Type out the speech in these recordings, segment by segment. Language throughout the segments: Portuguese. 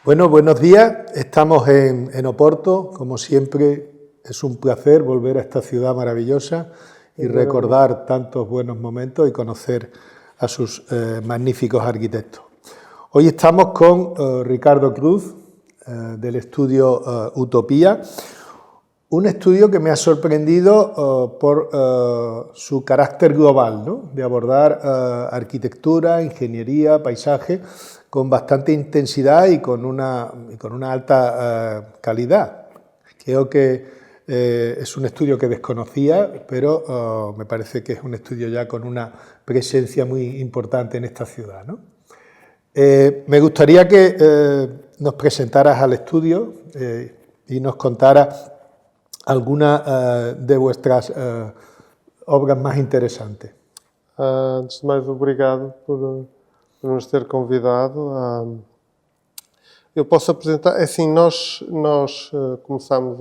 Bueno, buenos días. Estamos en Oporto. Como siempre, es un placer volver a esta ciudad maravillosa y recordar tantos buenos momentos y conocer a sus magníficos arquitectos. Hoy estamos con Ricardo Cruz, del estudio Utopía, un estudio que me ha sorprendido por su carácter global, ¿no? De abordar arquitectura, ingeniería, paisaje, con bastante intensidad y con una alta calidad. Creo que es un estudio que desconocía, pero me parece que es un estudio ya con una presencia muy importante en esta ciudad, ¿no? Me gustaría que nos presentaras al estudio y nos contaras alguna de vuestras obras más interesantes. Antes de mais, obrigado por nos ter convidado. Eu posso apresentar, é assim, nós começámos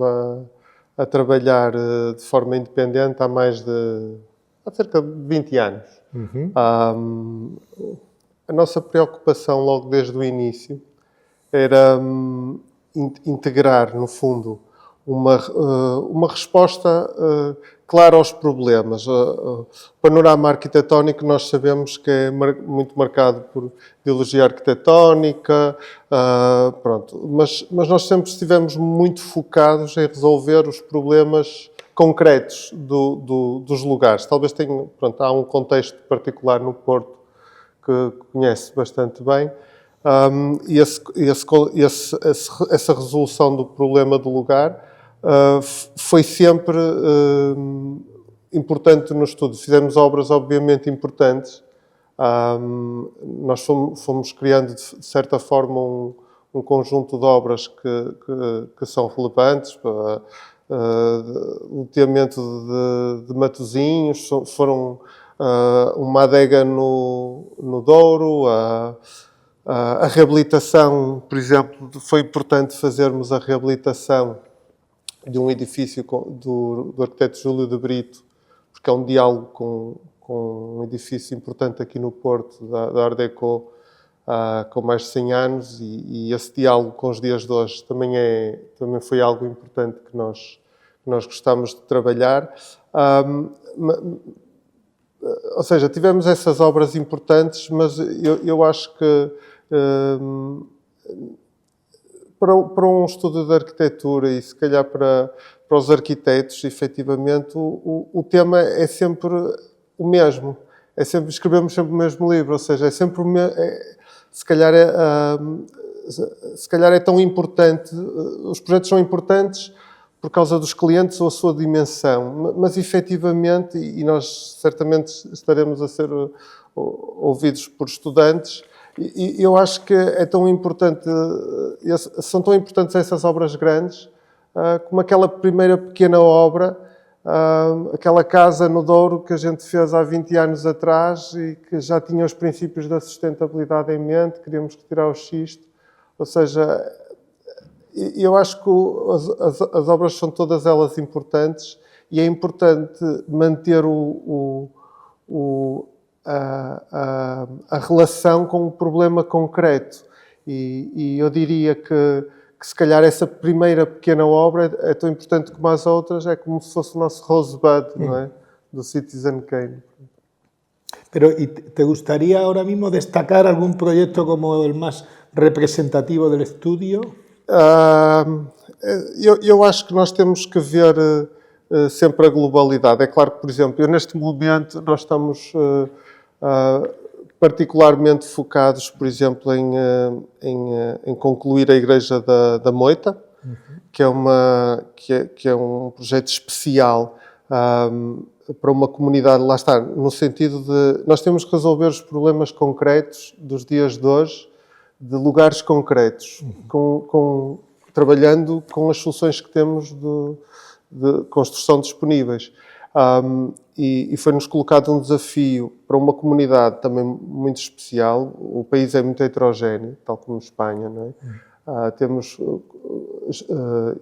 a trabalhar de forma independente há cerca de 20 anos. Uhum. A nossa preocupação logo desde o início era integrar, no fundo, uma resposta clara aos problemas. O panorama arquitetónico nós sabemos que é muito marcado por ideologia arquitetónica, pronto. Mas nós sempre estivemos muito focados em resolver os problemas concretos dos lugares. Talvez há um contexto particular no Porto que conhece bastante bem, e essa resolução do problema do lugar foi sempre importante no estudo. Fizemos obras obviamente importantes. Nós fomos criando de certa forma um conjunto de obras que são relevantes. O loteamento de Matosinhos, foram uma adega no Douro, a reabilitação, por exemplo, foi importante fazermos a reabilitação de um edifício do arquiteto Júlio de Brito, porque é um diálogo com um edifício importante aqui no Porto, da Art Deco, com mais de 100 anos, e esse diálogo com os dias de hoje também foi algo importante que nós gostamos de trabalhar. Ou seja, tivemos essas obras importantes, mas eu acho que para um estudo de arquitetura e se calhar para os arquitetos, efetivamente, o tema é sempre o mesmo. Escrevemos sempre o mesmo livro, ou seja, é sempre se calhar é tão importante, os projetos são importantes por causa dos clientes ou a sua dimensão, mas efetivamente, e nós certamente estaremos a ser ouvidos por estudantes, e eu acho que é tão importante, são tão importantes essas obras grandes, como aquela primeira pequena obra, aquela casa no Douro que a gente fez há 20 anos atrás e que já tinha os princípios da sustentabilidade em mente, queríamos retirar o xisto, ou seja, eu acho que as obras são todas elas importantes e é importante manter a relação com o problema concreto. E eu diria que se calhar essa primeira pequena obra é tão importante como as outras, é como se fosse o nosso Rosebud, não é? Do Citizen Kane. Pero, ¿y te gustaría ahora mismo destacar algún proyecto como el más representativo del estudio? Eu acho que nós temos que ver sempre a globalidade. É claro que, por exemplo, neste momento nós estamos particularmente focados, por exemplo, em concluir a Igreja da Moita, que é um projeto especial para uma comunidade, lá está, no sentido de nós temos que resolver os problemas concretos dos dias de hoje, de lugares concretos, trabalhando com as soluções que temos de construção disponíveis. E foi-nos colocado um desafio para uma comunidade também muito especial. O país é muito heterogéneo, tal como Espanha, não é? Temos,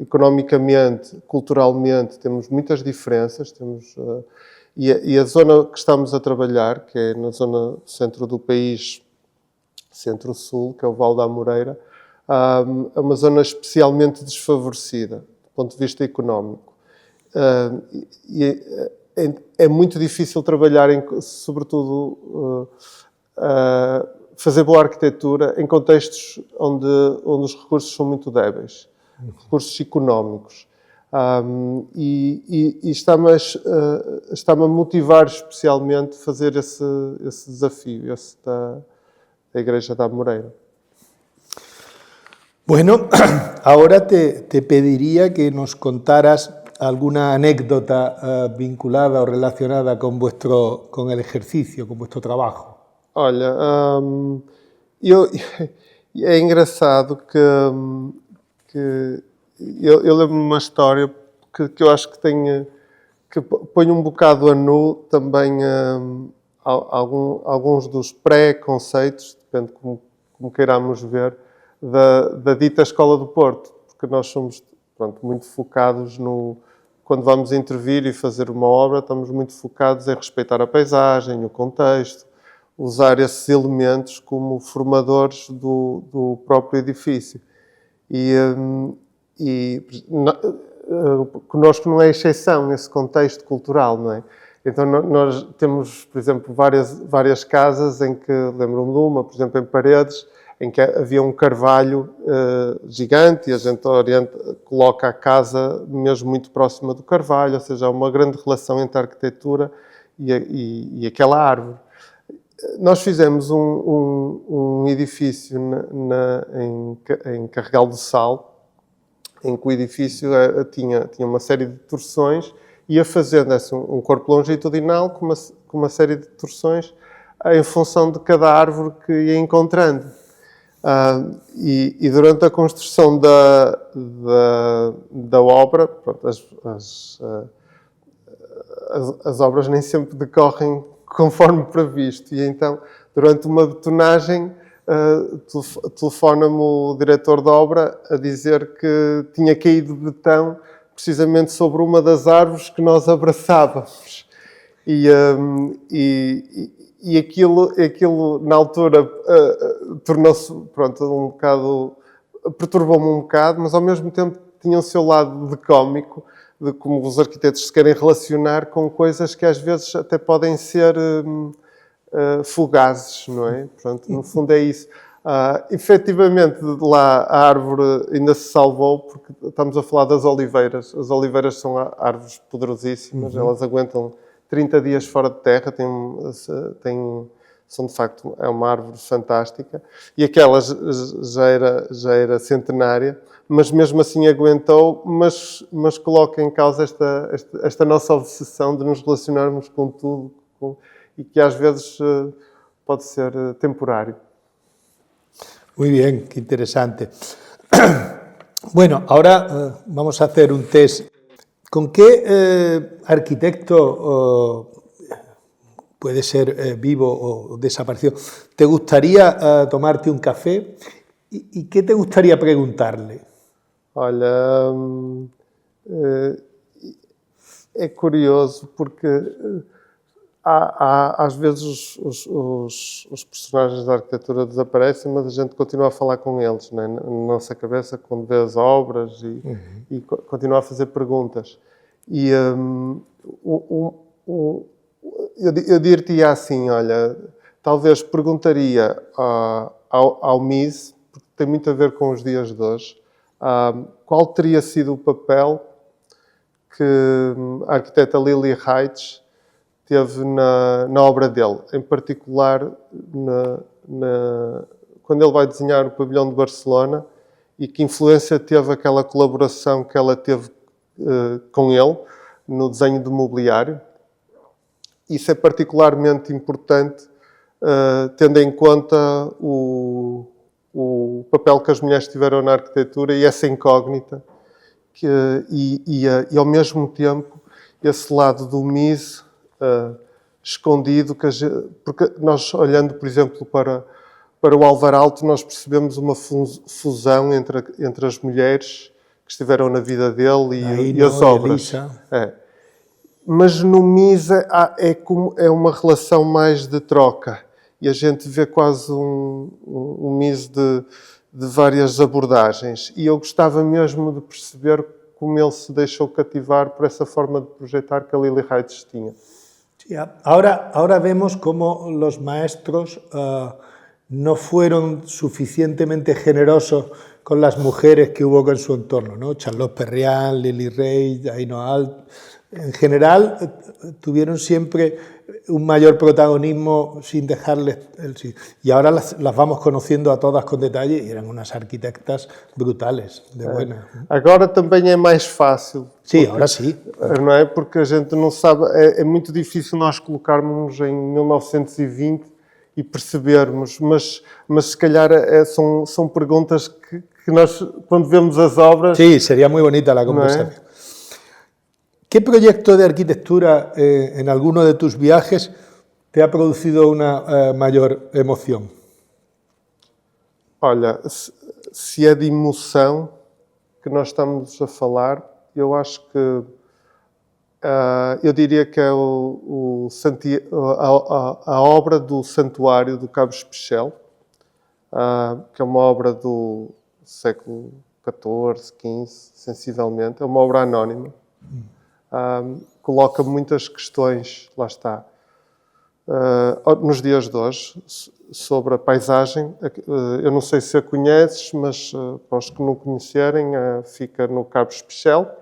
economicamente, culturalmente, temos muitas diferenças. E a zona que estamos a trabalhar, que é na zona centro do país, centro-sul, que é o Vale da Amoreira, é uma zona especialmente desfavorecida, do ponto de vista económico. É muito difícil trabalhar, sobretudo, fazer boa arquitetura em contextos onde os recursos são muito débeis, recursos económicos. E está-me a motivar especialmente fazer esse desafio, da Igreja da Amoreira. Bueno, ahora te pediría que nos contaras alguna anécdota vinculada o relacionada con el ejercicio, con vuestro trabajo. Olha, é engraçado que eu lembro-me de uma história que eu acho que põe um bocado a nu também alguns dos pré-conceitos, depende como queiramos ver, da dita Escola do Porto, porque nós somos muito focados quando vamos intervir e fazer uma obra, estamos muito focados em respeitar a paisagem, o contexto, usar esses elementos como formadores do próprio edifício. E connosco não é exceção esse contexto cultural, não é? Então nós temos, por exemplo, várias casas em que, lembro-me de uma, por exemplo, em Paredes, em que havia um carvalho gigante e a gente coloca a casa mesmo muito próxima do carvalho, ou seja, há uma grande relação entre a arquitetura e aquela árvore. Nós fizemos um edifício em Carregal do Sal, em que o edifício tinha uma série de torções, ia fazendo um corpo longitudinal com uma série de torções em função de cada árvore que ia encontrando. E durante a construção da obra, pronto, as obras nem sempre decorrem conforme previsto. E então, durante uma betonagem, telefona-me o diretor da obra a dizer que tinha caído betão precisamente sobre uma das árvores que nós abraçávamos. E aquilo na altura tornou-se, um bocado, perturbou-me um bocado, mas ao mesmo tempo tinha o seu lado de cómico, de como os arquitetos se querem relacionar com coisas que às vezes até podem ser fugazes, não é? Pronto, no fundo é isso. Efetivamente, lá a árvore ainda se salvou, porque estamos a falar das oliveiras. As oliveiras são árvores poderosíssimas, elas aguentam 30 dias fora de terra, são de facto, é uma árvore fantástica, e aquela já era centenária, mas mesmo assim aguentou, mas coloca em causa esta nossa obsessão de nos relacionarmos com tudo, e que às vezes pode ser temporário. Muy bien, qué interesante. Bueno, ahora vamos a hacer un test. ¿Con qué arquitecto, puede ser vivo o desaparecido, te gustaría tomarte un café y qué te gustaría preguntarle? Olha, é curioso porque às vezes os personagens da arquitetura desaparecem, mas a gente continua a falar com eles, né? Na nossa cabeça, quando vê as obras e continua a fazer perguntas. E eu diria assim, olha, talvez perguntaria ao MIS, porque tem muito a ver com os dias de hoje, qual teria sido o papel que a arquiteta Lily Reitz teve na obra dele, em particular quando ele vai desenhar o pavilhão de Barcelona, e que influência teve aquela colaboração que ela teve com ele no desenho do mobiliário. Isso é particularmente importante, tendo em conta o papel que as mulheres tiveram na arquitetura e essa incógnita, e ao mesmo tempo esse lado do MIS escondido, porque nós, olhando, por exemplo, para para o Álvaro Alto nós percebemos uma fusão entre as mulheres que estiveram na vida dele e as obras. Mas no Misa é uma relação mais de troca. E a gente vê quase um Misa de várias abordagens. E eu gostava mesmo de perceber como ele se deixou cativar por essa forma de projetar que a Lili Reitz tinha. Sí, ahora vemos cómo los maestros no fueron suficientemente generosos con las mujeres que hubo en su entorno, ¿no? Charlotte Perriand, Lili Reitz, Aino Alt. En general tuvieron siempre un mayor protagonismo sin dejarles el sí. Y ahora las vamos conociendo a todas con detalle e eran unas arquitectas brutales, de buenas. Agora também é mais fácil. Sim, agora sim. Não é? Porque a gente não sabe, é muito difícil nós colocarmos em 1920 e percebermos, mas se calhar são perguntas que nós, quando vemos as obras... Sí, sería muy bonita la conversación. ¿Qué proyecto de arquitectura en alguno de tus viajes te ha producido una mayor emoción? Olha, se é de emoção que nós estamos a falar, eu acho que eu diria que é a obra do Santuário do Cabo Especial, que é uma obra do século XIV, XV, sensivelmente. É uma obra anónima. Coloca muitas questões, lá está, nos dias de hoje, sobre a paisagem. Eu não sei se a conheces, mas para os que não conhecerem, fica no Cabo Especial,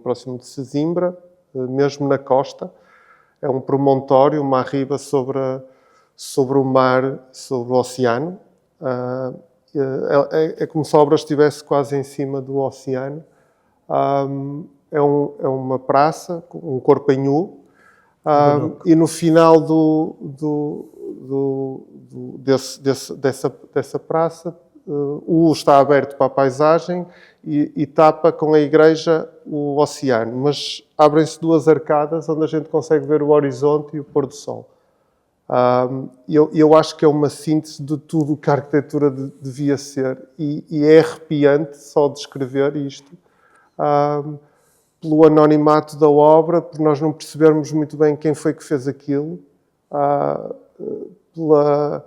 próximo de Sesimbra, mesmo na costa. É um promontório, uma arriba sobre o mar, sobre o oceano. É como se a obra estivesse quase em cima do oceano. É uma praça, um corpo em nu, e no final dessa praça, o está aberto para a paisagem e tapa com a igreja o oceano, mas abrem-se duas arcadas onde a gente consegue ver o horizonte e o pôr do sol. Eu acho que é uma síntese de tudo o que a arquitetura devia ser, e é arrepiante só descrever isto. Pelo anonimato da obra, por nós não percebermos muito bem quem foi que fez aquilo, pela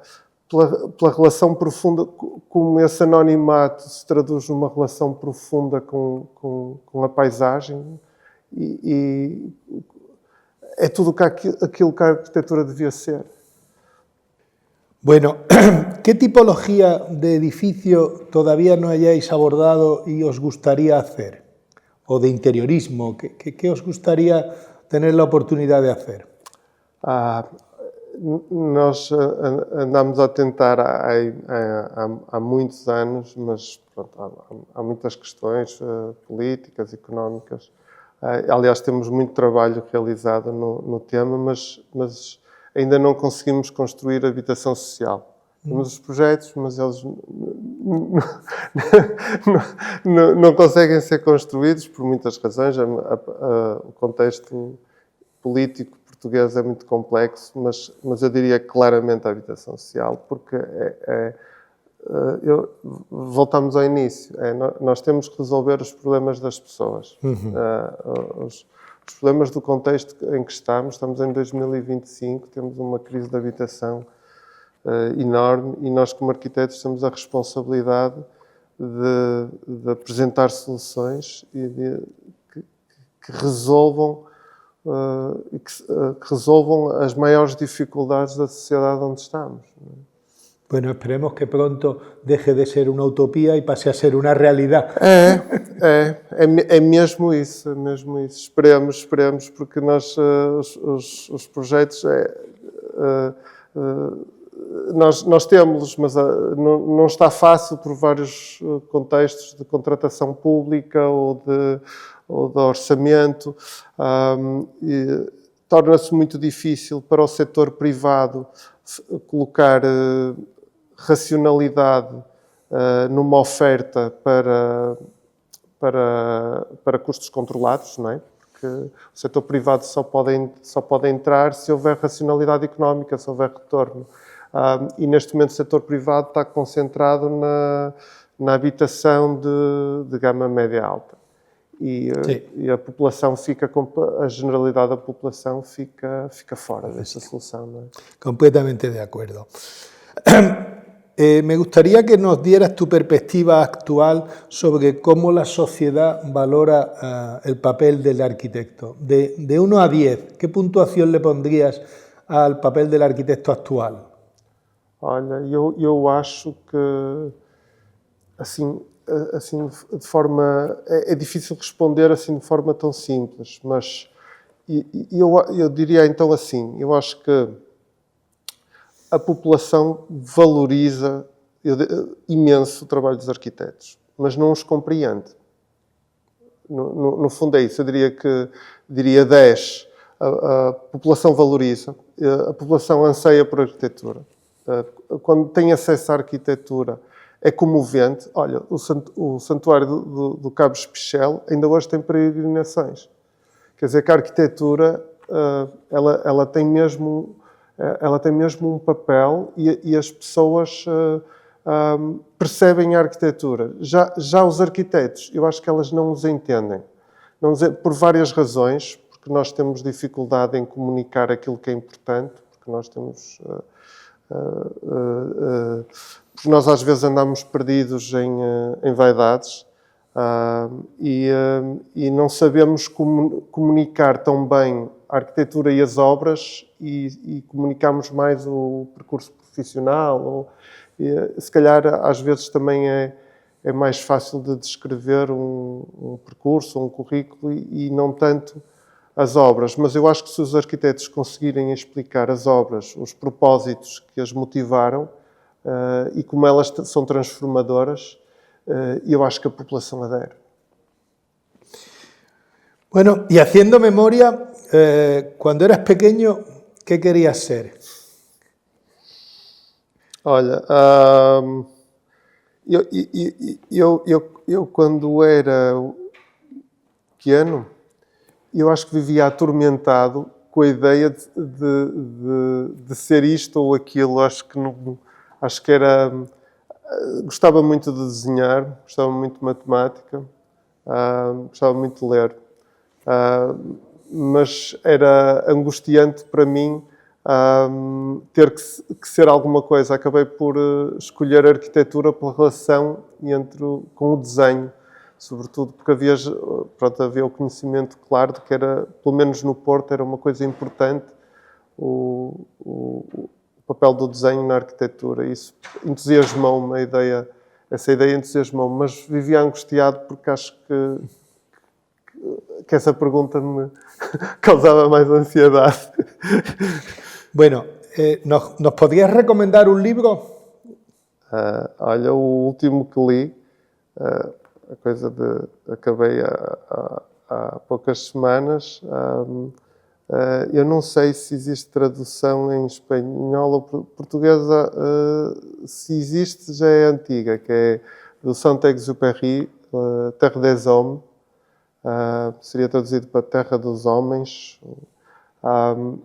relação profunda, como esse anonimato se traduz numa relação profunda com a paisagem, e é tudo aquilo que a arquitetura devia ser. Bueno, ¿qué tipología de edificio todavía no hayáis abordado y os gustaría hacer? O de interiorismo, ¿qué os gustaría tener la oportunidad de hacer? Nós andamos a tentar há muitos anos, mas pronto, há muitas questões políticas, económicas. Aliás, temos muito trabalho realizado no tema, mas ainda não conseguimos construir habitação social. Temos os projetos, mas eles não conseguem ser construídos por muitas razões. O contexto político português é muito complexo, mas eu diria claramente a habitação social, porque voltamos ao início. Nós temos que resolver os problemas das pessoas. Os problemas do contexto em que estamos em 2025, temos uma crise de habitação enorme, e nós, como arquitetos, temos a responsabilidade de apresentar soluções que resolvam as maiores dificuldades da sociedade onde estamos. Bueno, esperemos que pronto deje de ser una utopía y pase a ser una realidad. É mesmo isso, é mesmo isso. Esperemos, porque nós, os projetos, nós temos, mas não está fácil por vários contextos de contratação pública ou de orçamento. Torna-se muito difícil para o setor privado colocar racionalidade numa oferta para custos controlados, não é? Porque o setor privado só pode entrar se houver racionalidade económica, se houver retorno. E neste momento o setor privado está concentrado na habitação de gama média alta. E a população a generalidade da população fica fora desta solução. ¿No? Completamente de acuerdo. Me gustaría que nos dieras tu perspectiva actual sobre cómo la sociedad valora el papel del arquitecto. De 1 a 10, ¿qué puntuación le pondrías al papel del arquitecto actual? Olha, eu acho que assim de forma é difícil responder assim de forma tão simples, mas eu diria então assim, eu acho que a população valoriza imenso o trabalho dos arquitetos, mas não os compreende. No fundo é isso. Eu diria 10. A população valoriza, a população anseia por arquitetura. Quando tem acesso à arquitetura, é comovente. Olha, o Santuário do Cabo Espichel ainda hoje tem peregrinações. Quer dizer que a arquitetura ela tem mesmo um papel e as pessoas percebem a arquitetura. Já os arquitetos, eu acho que elas não os entendem. Por várias razões, porque nós temos dificuldade em comunicar aquilo que é importante, porque nós temos... porque nós às vezes andamos perdidos em vaidades e não sabemos comunicar tão bem a arquitetura e as obras e comunicamos mais o percurso profissional. Se calhar às vezes também é mais fácil de descrever um percurso, um currículo e não tanto as obras. Mas eu acho que se os arquitetos conseguirem explicar as obras, os propósitos que as motivaram e como elas são transformadoras, eu acho que a população adere. Bueno, y haciendo memoria, cuando eras pequeño, ¿qué querías ser? Olha, eu quando era pequeno, eu acho que vivia atormentado com a ideia de ser isto ou aquilo. Acho que era... Gostava muito de desenhar, gostava muito de matemática, gostava muito de ler. Mas era angustiante para mim ter que ser alguma coisa. Acabei por escolher a arquitetura pela relação com o desenho, sobretudo porque havia o conhecimento claro de que era, pelo menos no Porto, era uma coisa importante o papel do desenho na arquitetura. Isso entusiasmou-me, essa ideia entusiasmou-me, mas vivia angustiado porque acho que essa pergunta me causava mais ansiedade. Bueno, ¿nos podrías recomendar un libro? Olha, o último que li, acabei há poucas semanas. Eu não sei se existe tradução em espanhol ou portuguesa. Se existe, já é antiga, que é do Saint-Exupéry, Terre des Hommes. Seria traduzido para Terra dos Homens.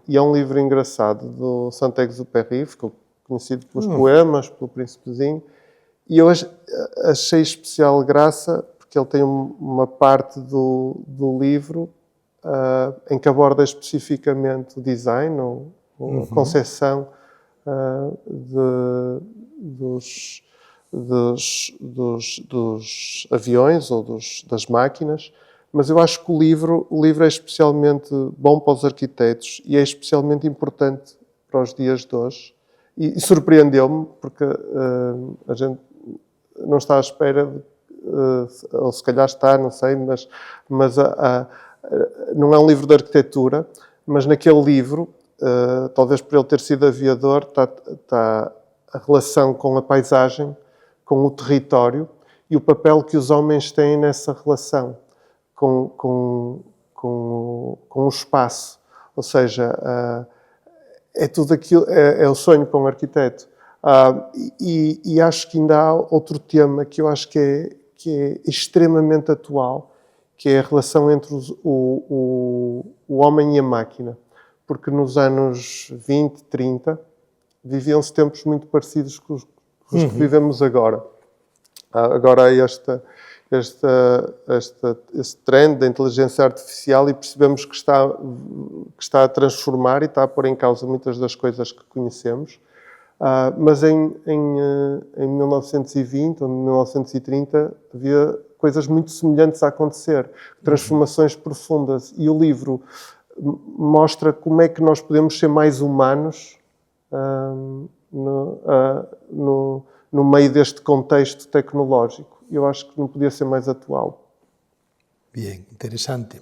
E é um livro engraçado do Saint-Exupéry, ficou conhecido pelos poemas, pelo Príncipezinho. E eu achei especial graça, porque ele tem uma parte do livro em que aborda especificamente o design, ou a concepção dos aviões ou das máquinas. Mas eu acho que o livro é especialmente bom para os arquitetos e é especialmente importante para os dias de hoje. E surpreendeu-me, porque a gente não está à espera, ou se calhar está, não sei, mas não é um livro de arquitetura, mas naquele livro, talvez por ele ter sido aviador, está a relação com a paisagem, com o território e o papel que os homens têm nessa relação com o espaço. Ou seja, é tudo aquilo, é o sonho para um arquiteto. E acho que ainda há outro tema que eu acho que é extremamente atual, que é a relação entre o homem e a máquina. Porque nos anos 20, 30, viviam-se tempos muito parecidos com os que vivemos agora. Agora há este trend da inteligência artificial e percebemos que está a transformar e está a pôr em causa muitas das coisas que conhecemos. Mas em 1920 ou 1930 havia coisas muito semelhantes a acontecer, transformações profundas. E o livro mostra como é que nós podemos ser mais humanos no meio deste contexto tecnológico. Eu acho que não podia ser mais atual. Bien, interesante.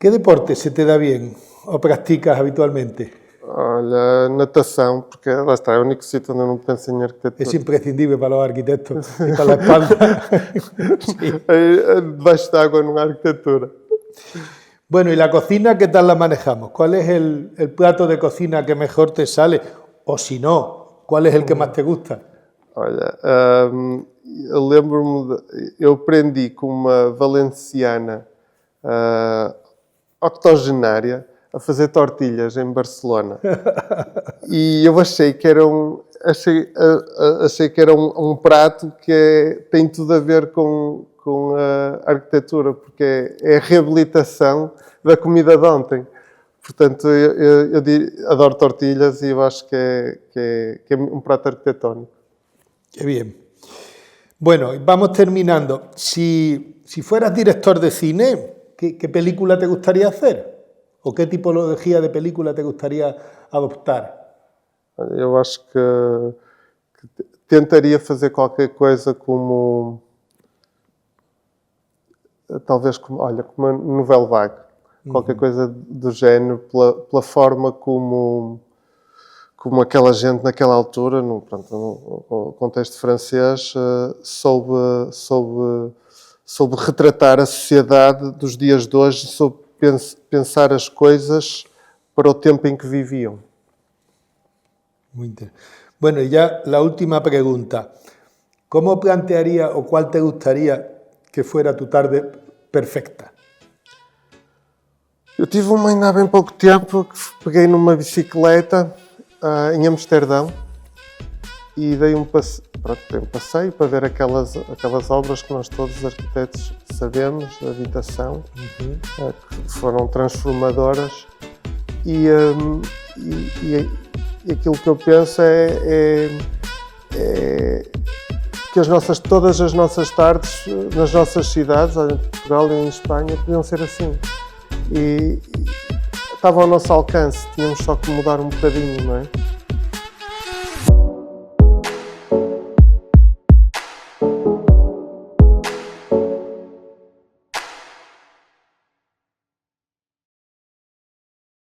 ¿Qué deporte se te da bien o practicas habitualmente? Olha, natação, porque lá está, é o único sítio onde eu não penso em arquitetura. Es imprescindible para los arquitectos y para la espalda. Sí. Debaixo de água não há arquitetura. Bueno, ¿y la cocina qué tal la manejamos? ¿Cuál es el plato de cocina que mejor te sale? O si no, ¿cuál es el que más te gusta? Olha, eu lembro-me, eu aprendi com uma valenciana octogenária a fazer tortilhas em Barcelona. E eu achei que era um prato que tem tudo a ver com a arquitetura, porque é a reabilitação da comida de ontem. Portanto, eu adoro tortilhas e eu acho que é um prato arquitetónico. Qué bien. Bueno, vamos terminando. Si fueras director de cine, ¿qué película te gustaría hacer? ¿O qué tipología de película te gustaría adoptar? Eu acho que tentaria fazer qualquer coisa como... Talvez como uma novela vague. Qualquer coisa do género, pela forma como aquela gente naquela altura, no contexto francês, soube retratar a sociedade dos dias de hoje, soube pensar as coisas para o tempo en que vivían. Muy interesante. Bueno, y ya la última pregunta. ¿Cómo plantearía o cuál te gustaría que fuera tu tarde perfecta? Eu tive uma ainda há bem pouco tempo que peguei numa bicicleta em Amsterdão e dei um passeio para ver aquelas obras que nós todos os arquitetos sabemos, de habitação, que foram transformadoras e aquilo que eu penso é que todas as nossas tardes nas nossas cidades, em Portugal e em Espanha, podiam ser assim. E estava ao nosso alcance, tínhamos só que mudar um bocadinho, não é?